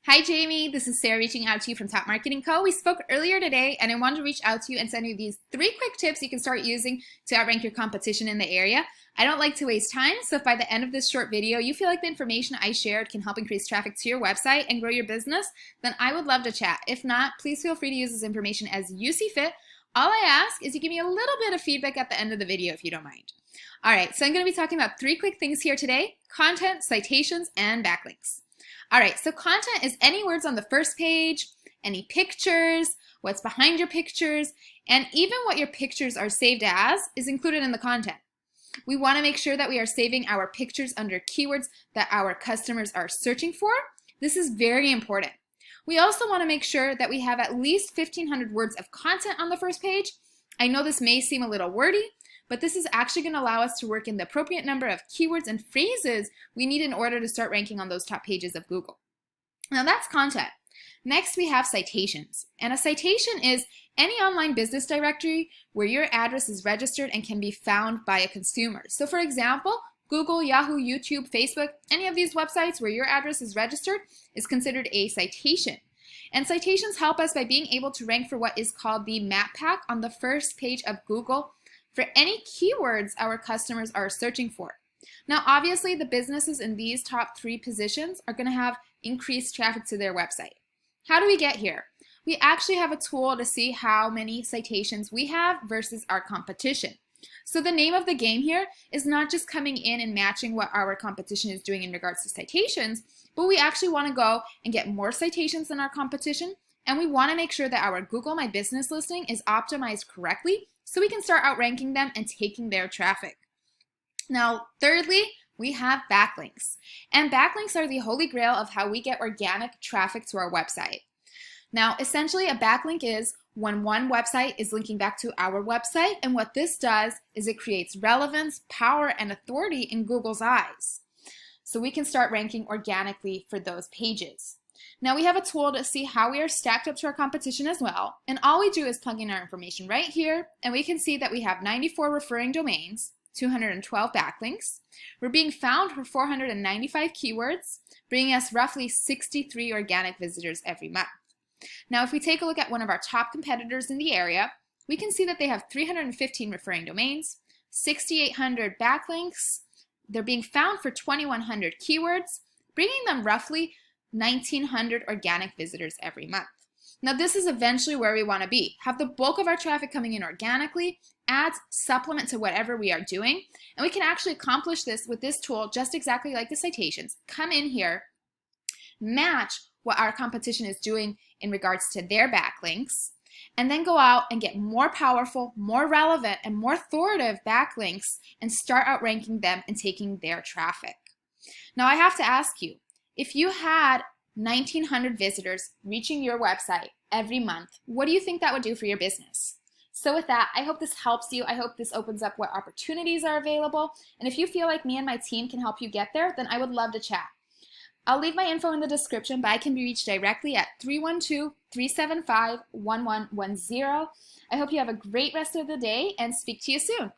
Hi Jamie, this is Sarah reaching out to you from Top Marketing Co. We spoke earlier today and I wanted to reach out to you and send you these 3 quick tips you can start using to outrank your competition in the area. I don't like to waste time, so if by the end of this short video you feel like the information I shared can help increase traffic to your website and grow your business, then I would love to chat. If not, please feel free to use this information as you see fit. All I ask is you give me a little bit of feedback at the end of the video if you don't mind. Alright, so I'm going to be talking about 3 quick things here today: content, citations, and backlinks. Alright, so content is any words on the first page, any pictures, what's behind your pictures, and even what your pictures are saved as is included in the content. We want to make sure that we are saving our pictures under keywords that our customers are searching for. This is very important. We also want to make sure that we have at least 1,500 words of content on the first page. I know this may seem a little wordy, but this is actually going to allow us to work in the appropriate number of keywords and phrases we need in order to start ranking on those top pages of Google. Now that's content. Next we have citations. And a citation is any online business directory where your address is registered and can be found by a consumer. So for example, Google, Yahoo, YouTube, Facebook, any of these websites where your address is registered is considered a citation. And citations help us by being able to rank for what is called the map pack on the first page of Google for any keywords our customers are searching for. Now obviously the businesses in these top 3 positions are going to have increased traffic to their website. How do we get here? We actually have a tool to see how many citations we have versus our competition. So the name of the game here is not just coming in and matching what our competition is doing in regards to citations, but we actually want to go and get more citations than our competition, and we want to make sure that our Google My Business listing is optimized correctly so we can start outranking them and taking their traffic. Now, thirdly, we have backlinks. And backlinks are the holy grail of how we get organic traffic to our website. Now, essentially, a backlink is when one website is linking back to our website, and what this does is it creates relevance, power, and authority in Google's eyes. So we can start ranking organically for those pages. Now we have a tool to see how we are stacked up to our competition as well, and all we do is plug in our information right here, and we can see that we have 94 referring domains, 212 backlinks. We're being found for 495 keywords, bringing us roughly 63 organic visitors every month. Now if we take a look at one of our top competitors in the area, we can see that they have 315 referring domains, 6,800 backlinks. They're being found for 2,100 keywords, bringing them roughly 1,900 organic visitors every month. Now this is eventually where we want to be. Have the bulk of our traffic coming in organically, ads supplement to whatever we are doing, and we can actually accomplish this with this tool just exactly like the citations. Come in here, match what our competition is doing in regards to their backlinks, and then go out and get more powerful, more relevant, and more authoritative backlinks and start outranking them and taking their traffic. Now I have to ask you, if you had 1,900 visitors reaching your website every month, what do you think that would do for your business? So with that, I hope this helps you. I hope this opens up what opportunities are available. And if you feel like me and my team can help you get there, then I would love to chat. I'll leave my info in the description, but I can be reached directly at 312-375-1110. I hope you have a great rest of the day and speak to you soon.